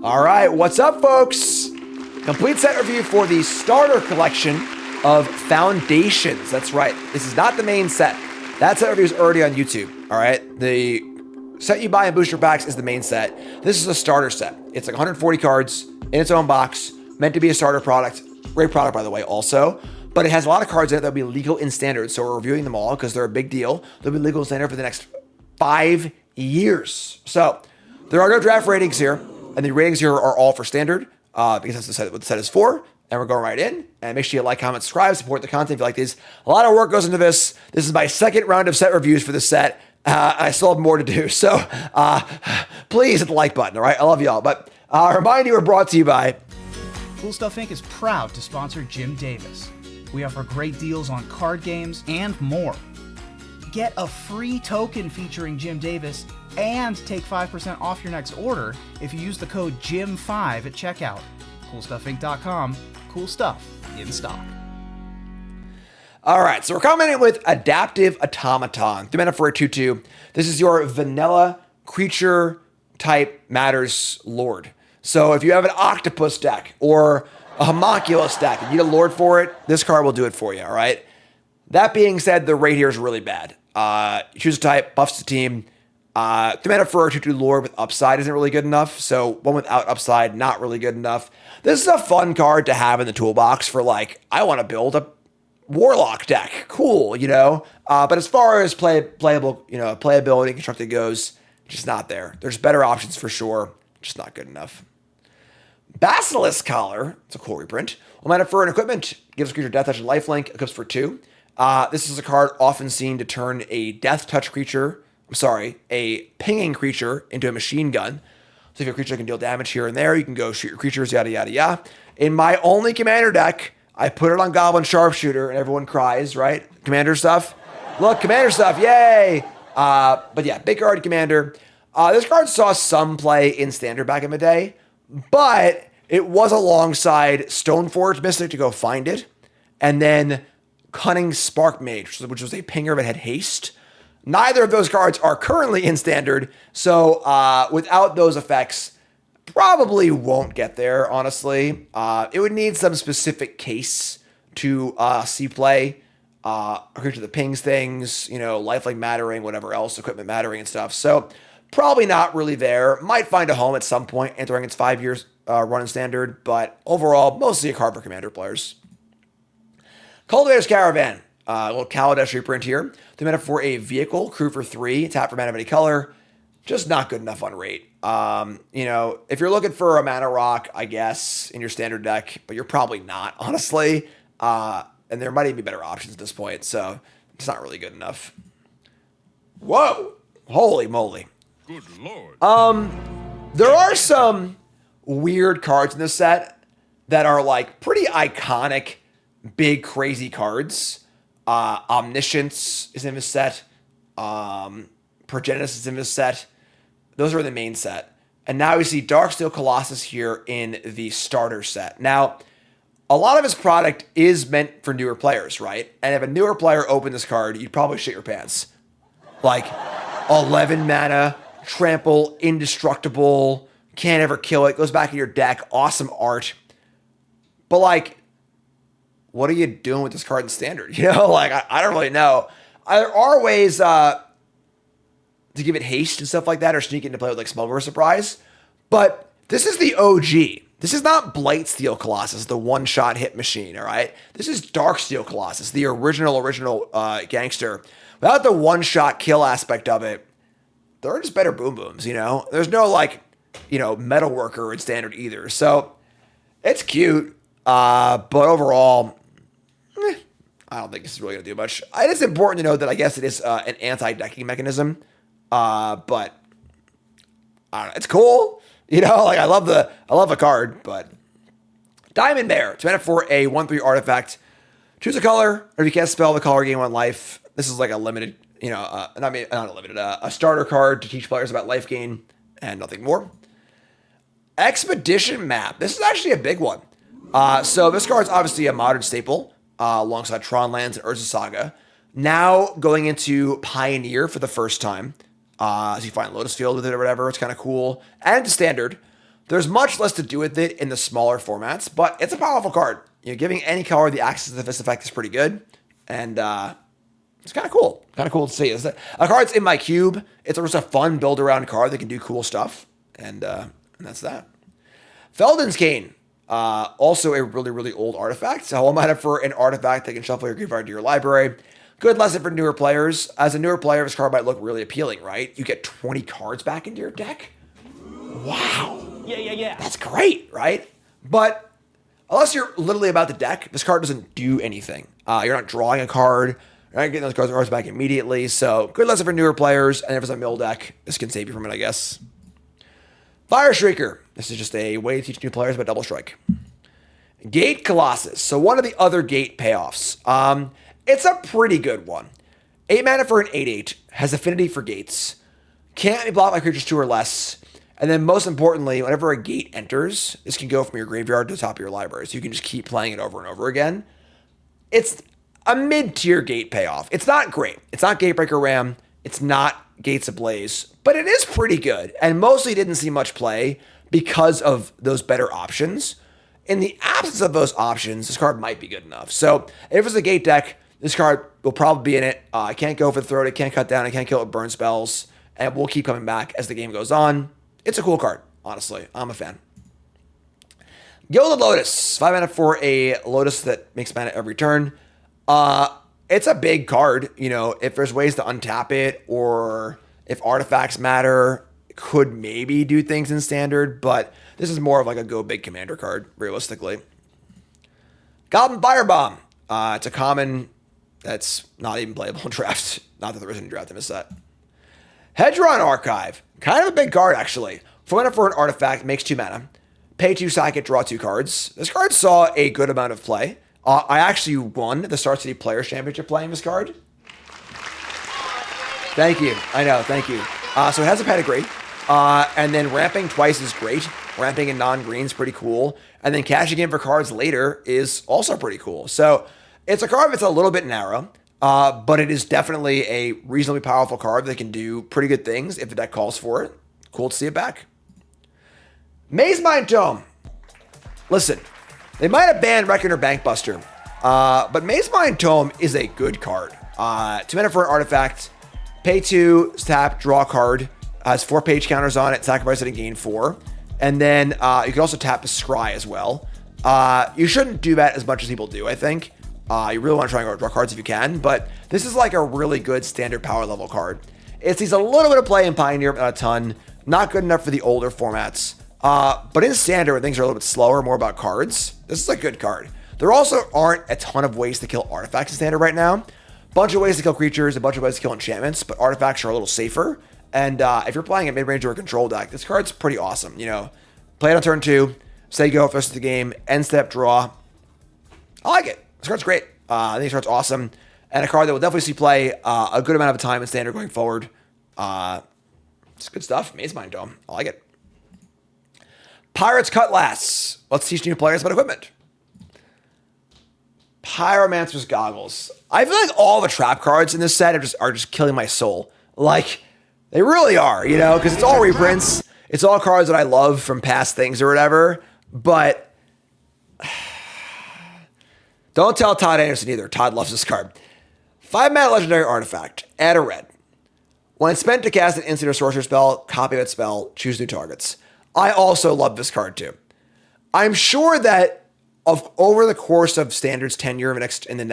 All right, what's up, folks? Complete set review for the starter collection of Foundations. That's right. This is not the main set. That set review is already on YouTube. All right. The set you buy in booster packs is the main set. This is a starter set. It's like 140 cards in its own box, meant to be a starter product. Great product, by the way, also. But it has a lot of cards in it that'll be legal in standard. So we're reviewing them all because they're a big deal. They'll be legal in standard for the next 5 years. So there are no draft ratings here. And the ratings here are all for standard because that's what the set is for. And we're going right in. And make sure you like, comment, subscribe, support the content if you like these. A lot of work goes into this. This is my second round of set reviews for this set. I still have more to do. So please hit the like button, all right? I love y'all. But remind you, we're brought to you by Cool Stuff Inc. is proud to sponsor Jim Davis. We offer great deals on card games and more. Get a free token featuring Jim Davis and take 5% off your next order if you use the code JIM5 at checkout. CoolStuffInc.com. Cool stuff in stock. All right, so we're coming in with Adaptive Automaton. 3 mana for a 2/2. This is your vanilla creature type matters lord. So if you have an octopus deck or a homunculus deck and you need a lord for it, this card will do it for you, all right? That being said, the rate here is really bad. You choose a type, buffs the team. 3 mana for a 2/2 lord with upside isn't really good enough. So one without upside, not really good enough. This is a fun card to have in the toolbox for like, I want to build a warlock deck. Cool, you know? But as far as playable, you know, playability and constructed goes, just not there. There's better options for sure, just not good enough. Basilisk Collar, it's a cool reprint. 1 mana for an equipment, gives a creature death touch and lifelink, equips for 2. This is a card often seen to turn a death touch creature, a pinging creature into a machine gun. So if your creature can deal damage here and there, you can go shoot your creatures, yada, yada, yada. In my only commander deck, I put it on Goblin Sharpshooter and everyone cries, right? Commander stuff. Look, commander stuff, yay! But yeah, big card commander. This card saw some play in standard back in the day, but it was alongside Stoneforge Mystic to go find it, and then Cunning Spark Mage, which was a pinger that had haste. Neither of those cards are currently in standard, so without those effects, probably won't get there, honestly. It would need some specific case to see play. A creature that pings things, you know, lifelink mattering, whatever else, equipment mattering and stuff. So probably not really there. Might find a home at some point during its 5 years run in standard, but overall, mostly a card for commander players. Cultivator's Caravan. A little Kaladesh reprint here. 3 mana for a vehicle, crew for 3, tap for mana of any color. Just not good enough on rate. You know, if you're looking for a mana rock, I guess, in your standard deck, but you're probably not, honestly. And there might even be better options at this point, so it's not really good enough. Whoa! Holy moly. Good lord. There are some weird cards in this set that are like pretty iconic, big, crazy cards. Omniscience is in this set. Progenitus is in this set. Those are in the main set. And now we see Darksteel Colossus here in the starter set. Now, a lot of his product is meant for newer players, right? And if a newer player opened this card, you'd probably shit your pants. Like, 11 mana, trample, indestructible, can't ever kill it, goes back in your deck, awesome art. But like, what are you doing with this card in standard? You know, like, I don't really know. There are ways to give it haste and stuff like that, or sneak into play with like Smuggler's Surprise. But this is the OG. This is not Blightsteel Colossus, the one-shot hit machine, all right? This is Darksteel Colossus, the original gangster. Without the one-shot kill aspect of it, they're just better boom booms, you know? There's no, like, you know, Metalworker in standard either. So, it's cute, but overall, I don't think this is really going to do much. It is important to note that I guess it is an anti-decking mechanism, but I don't know, it's cool. You know, like I love the card, but Diamond Bear. 2 mana for a 1/3 artifact. Choose a color, or if you can't spell the color, gain 1 life. This is like a limited, you know, a starter card to teach players about life gain and nothing more. Expedition Map. This is actually a big one. So this card's obviously a modern staple alongside Tron Lands and Urza Saga. Now going into Pioneer for the first time. So you find Lotus Field with it or whatever. It's kind of cool. And it's standard. There's much less to do with it in the smaller formats, but it's a powerful card. Giving any color the access to the Fist effect is pretty good, and it's kind of cool. Kind of cool to see. A card's in my cube. It's just a fun build-around card that can do cool stuff, and that's that. Felden's Cane, also a really, really old artifact. So one mana for an artifact that can shuffle your graveyard to your library. Good lesson for newer players. As a newer player, this card might look really appealing, right? You get 20 cards back into your deck. Wow. Yeah. That's great, right? But unless you're literally about the deck, this card doesn't do anything. You're not drawing a card. You're not getting those cards back immediately. So good lesson for newer players. And if it's a mill deck, this can save you from it, I guess. Fire Shrieker. This is just a way to teach new players about Double Strike. Gate Colossus. So one of the other gate payoffs. It's a pretty good one. 8 mana for an 8/8. Has affinity for gates. Can't be blocked by creatures 2 or less. And then most importantly, whenever a gate enters, this can go from your graveyard to the top of your library. So you can just keep playing it over and over again. It's a mid-tier gate payoff. It's not great. It's not Gatebreaker Ram. It's not Gates Ablaze. But it is pretty good. And mostly didn't see much play because of those better options. In the absence of those options, this card might be good enough. So if it's a gate deck, this card will probably be in it. I can't go for the throat. It can't cut down. It can't kill it with burn spells. And we'll keep coming back as the game goes on. It's a cool card, honestly. I'm a fan. Gilded Lotus. 5 mana for a Lotus that makes mana every turn. It's a big card. If there's ways to untap it or if artifacts matter, it could maybe do things in standard, but this is more of like a go big commander card, realistically. Goblin Firebomb. It's a common that's not even playable in draft. Not that there isn't a draft in this set. Hedron Archive. Kind of a big card, actually. 4 mana for an artifact, makes 2 mana. Pay 2, sack it, draw 2 cards. This card saw a good amount of play. I actually won the Star City Players Championship playing this card. Thank you. I know, thank you. So it has a pedigree. And then ramping twice is great. Ramping in non-green is pretty cool. And then cashing in for cards later is also pretty cool. So it's a card that's a little bit narrow. But it is definitely a reasonably powerful card that can do pretty good things if the deck calls for it. Cool to see it back. Mazemind Tome. Listen, they might have banned Reckoner Bankbuster, but Mazemind Tome is a good card. 2 mana for an artifact. Pay 2, tap, draw a card. Has 4 page counters on it, sacrifice it and gain 4. And then you can also tap a Scry as well. You shouldn't do that as much as people do, I think. You really want to try and draw cards if you can, but this is like a really good standard power level card. It sees a little bit of play in Pioneer, but not a ton. Not good enough for the older formats. But in standard, when things are a little bit slower, more about cards, this is a good card. There also aren't a ton of ways to kill artifacts in standard right now. Bunch of ways to kill creatures, a bunch of ways to kill enchantments, but artifacts are a little safer. And if you're playing a mid-range or a control deck, this card's pretty awesome. Play it on turn 2, say go for the rest of the game, end step, draw. I like it. This card's great. I think this card's awesome. And a card that will definitely see play a good amount of time in standard going forward. It's good stuff. Mazemind Tome. I like it. Pirate's Cutlass. Let's teach new players about equipment. Pyromancer's Goggles. I feel like all the trap cards in this set are just killing my soul. Like, they really are, because it's all reprints. It's all cards that I love from past things or whatever. But don't tell Todd Anderson either. Todd loves this card. 5 mana legendary artifact. Add a red. When it's spent to cast an instant or sorcerer spell, copy that spell, choose new targets. I also love this card too. I'm sure that over the course of Standard's tenure in the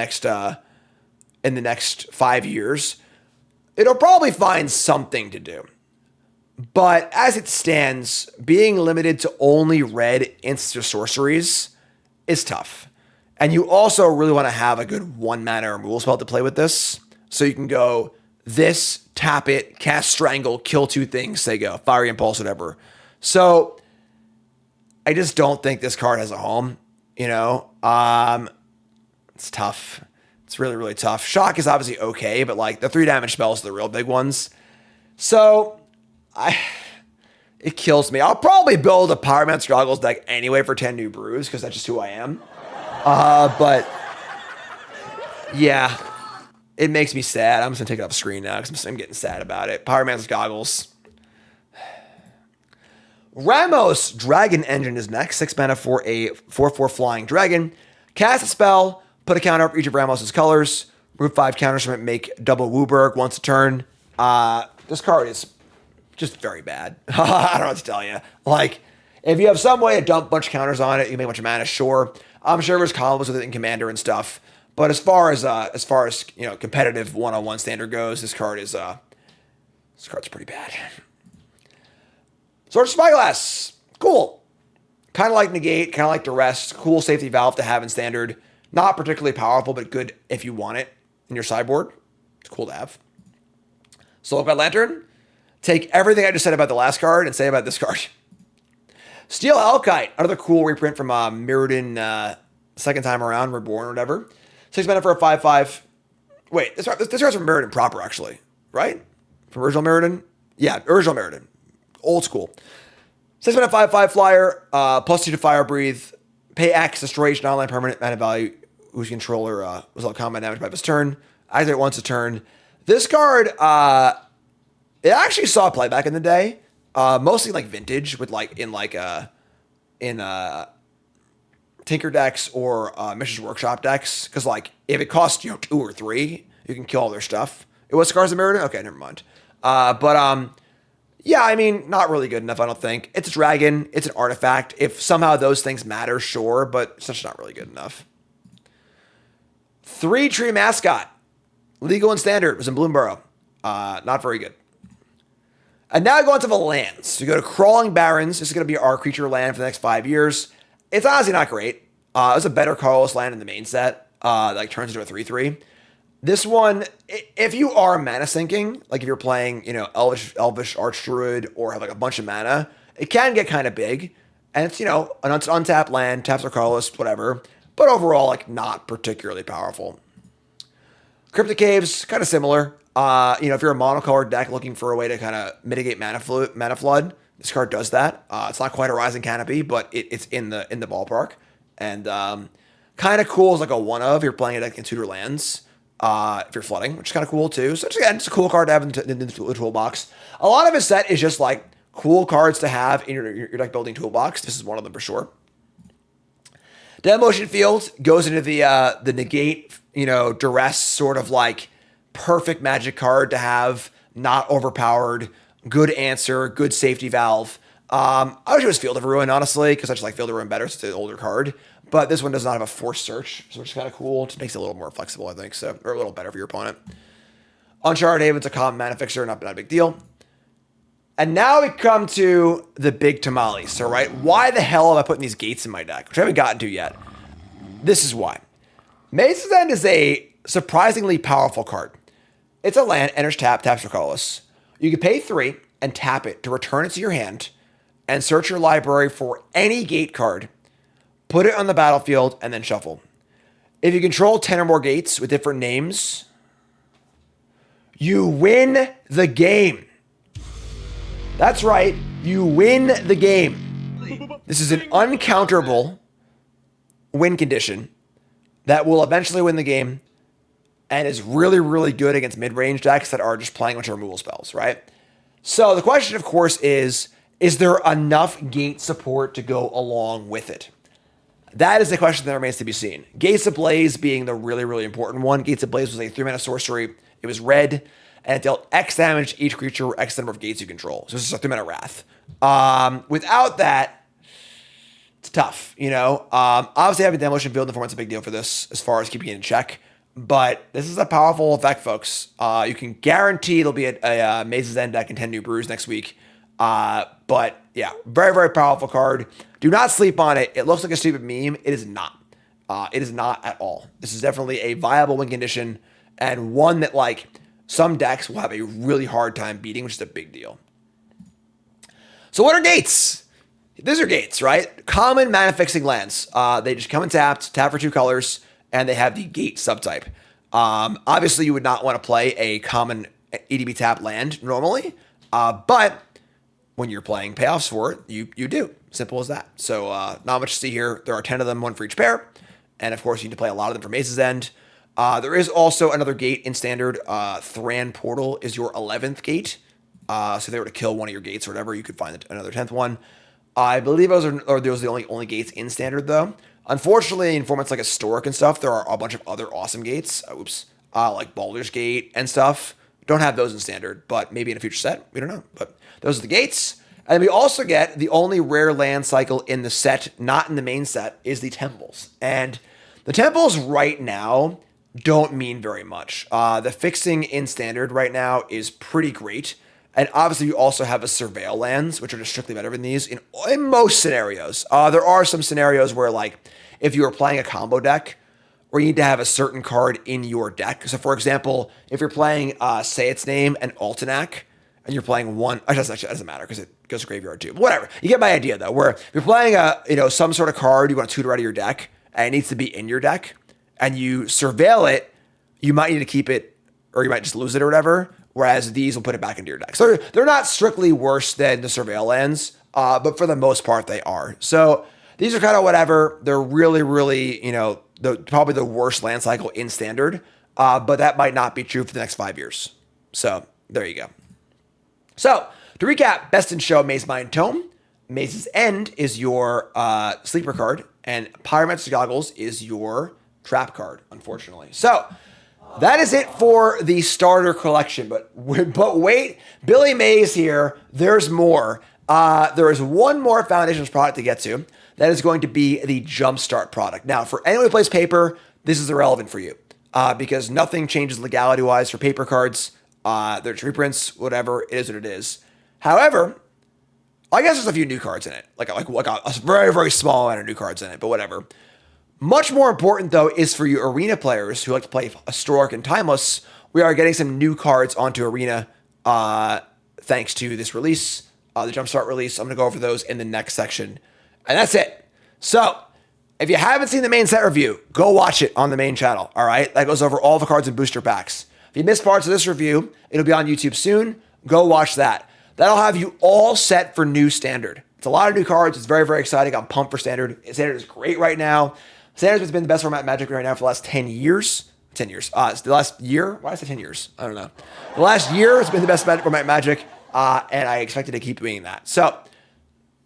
next 5 years, it'll probably find something to do. But as it stands, being limited to only red instant or sorceries is tough. And you also really want to have a good 1 mana removal spell to play with this. So you can go this, tap it, cast Strangle, kill 2 things, say go, Fiery Impulse, whatever. So I just don't think this card has a home, It's tough. It's really, really tough. Shock is obviously okay, but like the 3 damage spells are the real big ones. So it kills me. I'll probably build a Pyromancer's Goggles deck anyway for 10 new brews because that's just who I am. But yeah, it makes me sad. I'm just gonna take it off screen now because I'm getting sad about it. Pyromancer's Goggles. Ramos Dragon Engine is next. 6 mana for a 4/4 flying dragon. Cast a spell, put a counter up each of Ramos's colors. Root 5 counters from it, make double Wooburg once a turn. This card is just very bad. I don't know what to tell you. Like, if you have some way to dump a bunch of counters on it, you make a bunch of mana, sure. I'm sure there's combos with it in Commander and stuff. But as far as competitive one-on-one standard goes, this card's pretty bad. Sword of Spyglass, cool. Kind of like Negate, kind of like Duress. Cool safety valve to have in standard. Not particularly powerful, but good if you want it in your sideboard. It's cool to have. Soulclad Lantern. Take everything I just said about the last card and say about this card. Steel Elkite, another cool reprint from Mirrodin second time around, Reborn or whatever. 6 mana for a 5/5. Wait, this card's from Mirrodin proper, actually. Right? From original Mirrodin? Yeah, original Mirrodin. Old school. 6 mana 5/5 flyer, +2 to Fire Breathe. Pay X, destroy each non-land permanent mana value whose controller was all combat damage by this turn. Activate once a turn. This card, it actually saw play back in the day. Mostly like vintage with in Tinker decks or Mishra's Workshop decks. Because like if it costs 2 or 3, you can kill all their stuff. It was Scars of Mirrodin? Okay, never mind. Yeah, I mean, not really good enough, I don't think. It's a dragon. It's an artifact. If somehow those things matter, sure, but it's just not really good enough. 3-Tree Mascot. Legal and standard. Was in Bloomborough. Not very good. And now I go into the lands. So you go to Crawling Barrens. This is going to be our creature land for the next 5 years. It's honestly not great. It was a better Colorless land in the main set. Like turns into a 3/3. This one, if you are mana sinking, like if you're playing, Elvish Archdruid or have like a bunch of mana, it can get kind of big. And it's, an untapped land, taps or colorless, whatever. But overall, like not particularly powerful. Cryptic Caves, kind of similar. If you're a monocolored deck looking for a way to kind of mitigate mana flood, this card does that. It's not quite a Rising Canopy, but it's in the ballpark. And kind of cool is like a one of. You're playing a deck in tutor lands. If you're flooding, which is kind of cool too. So it's a cool card to have in the toolbox. A lot of his set is just like cool cards to have in your deck building toolbox. This is one of them for sure. Demolition Field goes into the negate, duress sort of like perfect magic card to have, not overpowered, good answer, good safety valve. I wish it was Field of Ruin, honestly, because I just like Field of Ruin better. It's an older card. But this one does not have a forced search, so which is kind of cool. It just makes it a little more flexible, I think, or a little better for your opponent. Uncharted Haven's a common mana fixer, not a big deal. And now we come to the big tamales. So, right, why the hell am I putting these gates in my deck? Which I haven't gotten to yet. This is why. Maze's End is a surprisingly powerful card. It's a land, enters taps for colorless. You can pay 3 and tap it to return it to your hand and search your library for any gate card. Put it on the battlefield, and then shuffle. If you control 10 or more gates with different names, you win the game. That's right, you win the game. This is an uncounterable win condition that will eventually win the game and is really, really good against mid-range decks that are just playing a bunch of removal spells, right? So the question, of course, is there enough gate support to go along with it? That is the question that remains to be seen. Gates Ablaze being the really, really important one. Gates Ablaze was a 3-mana sorcery. It was red, and it dealt X damage to each creature or X number of gates you control. So this is a 3-mana Wrath. Without that, it's tough, Obviously, having Demolition Field in the format's a big deal for this, as far as keeping it in check. But this is a powerful effect, folks. You can guarantee there'll be a Maze's End deck and 10 new brews next week. But yeah, very, very powerful card. Do not sleep on it. It looks like a stupid meme. It is not. It is not at all. This is definitely a viable win condition and one that like some decks will have a really hard time beating, which is a big deal. So what are gates? These are gates, right? Common mana fixing lands. They just come in tap for 2 colors, and they have the gate subtype. Obviously, you would not want to play a common EDB tap land normally, but when you're playing payoffs for it, you do. Simple as that. So not much to see here. There are 10 of them, 1 for each pair. And of course, you need to play a lot of them for Maze's End. There is also another gate in standard. Thran Portal is your 11th gate. So if they were to kill one of your gates or whatever, you could find another 10th one. I believe those are the only gates in standard though. Unfortunately, in formats like Historic and stuff, there are a bunch of other awesome gates. Like Baldur's Gate and stuff. Don't have those in standard, but maybe in a future set. We don't know. But those are the gates. And we also get the only rare land cycle in the set, not in the main set, is the temples. And the temples right now don't mean very much. The fixing in standard right now is pretty great. And obviously you also have a surveil lands, which are just strictly better than these in most scenarios. There are some scenarios where, like, if you are playing a combo deck, where you need to have a certain card in your deck. So for example, if you're playing Say Its Name and Altanac, and you're playing one, actually, it doesn't matter because it goes to graveyard too. But whatever. You get my idea though, where if you're playing some sort of card you want to tutor out of your deck, and it needs to be in your deck, and you surveil it, you might need to keep it, or you might just lose it or whatever, whereas these will put it back into your deck. So they're not strictly worse than the surveil lands, but for the most part they are. So these are kind of whatever. They're really, really, probably the worst land cycle in standard, but that might not be true for the next 5 years. So there you go. So to recap, Best in Show, Maze Mind Tome. Maze's End is your sleeper card, and Pyromancer's Goggles is your trap card, unfortunately. So that is it for the starter collection. But wait, Billy Mays here. There's more. There is one more Foundations product to get to. That is going to be the Jumpstart product. Now, for anyone who plays paper, this is irrelevant for you because nothing changes legality-wise for paper cards. There's reprints, whatever. It is what it is. However, I guess there's a few new cards in it, like a very, very small amount of new cards in it, but whatever. Much more important, though, is for you Arena players who like to play Historic and Timeless. We are getting some new cards onto Arena thanks to this release, the Jumpstart release. I'm going to go over those in the next section. And that's it. So, if you haven't seen the main set review, go watch it on the main channel, all right? That goes over all the cards and booster packs. If you missed parts of this review, it'll be on YouTube soon. Go watch that. That'll have you all set for new Standard. It's a lot of new cards. It's very, very exciting. I'm pumped for Standard. Standard is great right now. Standard has been the best format in Magic right now for the last 10 years. 10 years. It's the last year? Why did I say 10 years? I don't know. The last year has been the best format in Magic, and I expect it to keep doing that. So,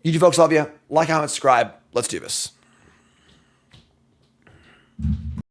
YouTube folks, love you. Like, comment, subscribe. Let's do this.